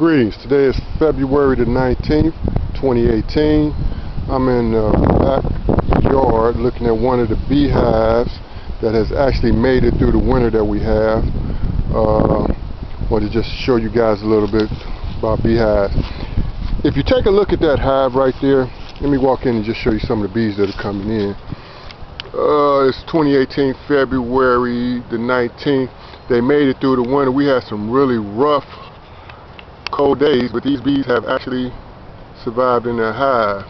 Greetings. Today is February the 19th, 2018. I'm in the backyard looking at one of the beehives that has actually made it through the winter that we have. Want to just show you guys a little bit about beehives. If you take a look at that hive right there, let me walk in and just show you some of the bees that are coming in. It's 2018 February the 19th. They made it through the winter. We had some really rough, cold days, but these bees have actually survived in their hive.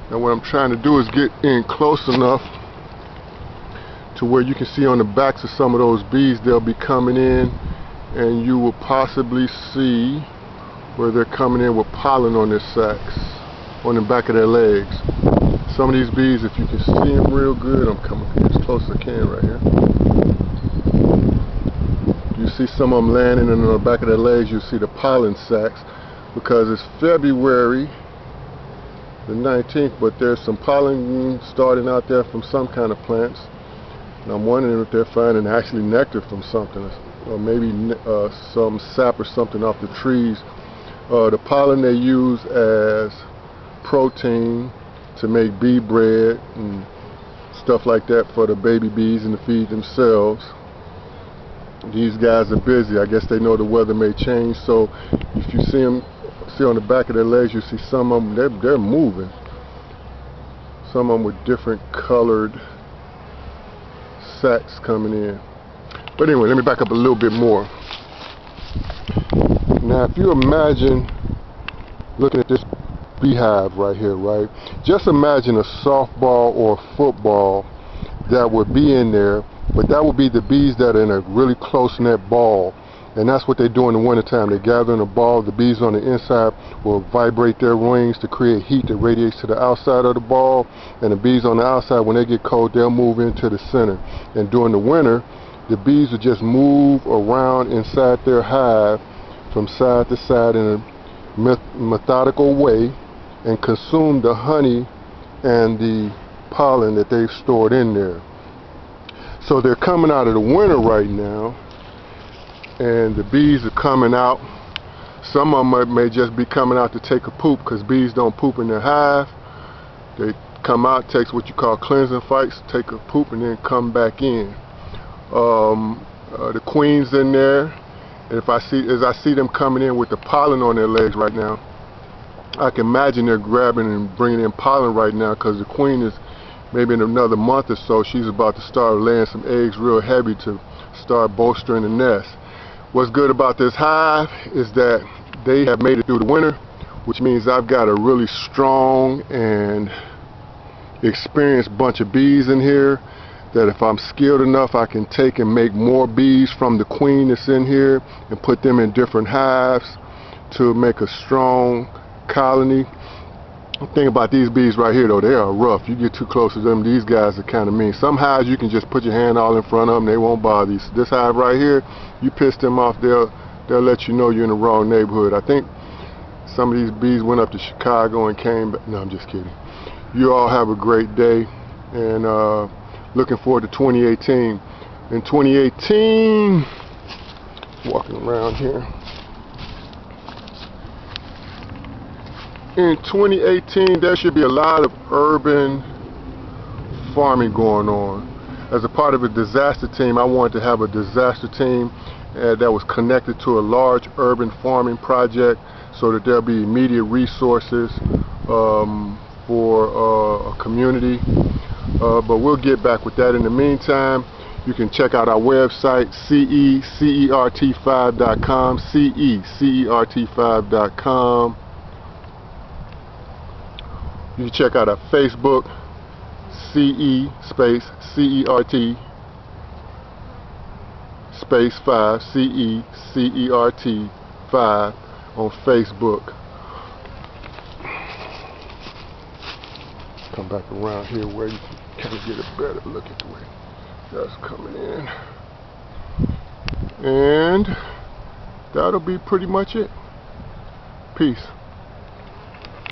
Now what I'm trying to do is get in close enough to where you can see on the backs of some of those bees. They'll be coming in and you will possibly see where they're coming in with pollen on their sacks, on the back of their legs. Some of these bees, if you can see them real good, I'm coming as close as I can right here. You see some of them landing on the back of their legs. You see the pollen sacs because it's February the 19th, but there's some pollen starting out there from some kind of plants. And I'm wondering if they're finding actually nectar from something, or maybe some sap or something off the trees. The pollen they use as protein to make bee bread and stuff like that for the baby bees and to feed themselves. These guys are busy. I guess they know the weather may change, so if you see on the back of their legs, you see some of them, they're moving. Some of them with different colored sacs coming in. But anyway, let me back up a little bit more. Now if you imagine looking at this beehive right here, right? Just imagine a softball or a football that would be in there, but that would be the bees that are in a really close knit ball. And that's what they do in the wintertime. They gather in a ball. The bees on the inside will vibrate their wings to create heat that radiates to the outside of the ball. And the bees on the outside, when they get cold, they'll move into the center. And during the winter, the bees will just move around inside their hive from side to side in a methodical way and consume the honey and the pollen that they've stored in there. So they're coming out of the winter right now, and the bees are coming out. Some of them may just be coming out to take a poop, because bees don't poop in their hive. They come out, takes what you call cleansing fights, take a poop, and then come back in. The queen's in there, and as I see them coming in with the pollen on their legs right now, I can imagine they're grabbing and bringing in pollen right now, because the queen is maybe in another month or so, she's about to start laying some eggs real heavy to start bolstering the nest. What's good about this hive is that they have made it through the winter, which means I've got a really strong and experienced bunch of bees in here that if I'm skilled enough, I can take and make more bees from the queen that's in here and put them in different hives to make a strong colony. The thing about these bees right here though, they are rough. You get too close to them, these guys are kind of mean. Some hives you can just put your hand all in front of them, they won't bother you. This hive right here, you piss them off, they'll let you know you're in the wrong neighborhood. I think some of these bees went up to Chicago and came back. No, I'm just kidding. You all have a great day, and looking forward to 2018. In 2018, walking around here. In 2018, there should be a lot of urban farming going on. As a part of a disaster team, I wanted to have a disaster team that was connected to a large urban farming project so that there'll be immediate resources for a community. But we'll get back with that. In the meantime, you can check out our website, CECERT5.com, CECERT5.com. You can check out our Facebook, CECERT 5, CECERT 5 on Facebook. Come back around here where you can kind of get a better look at the way that's coming in. And that'll be pretty much it. Peace.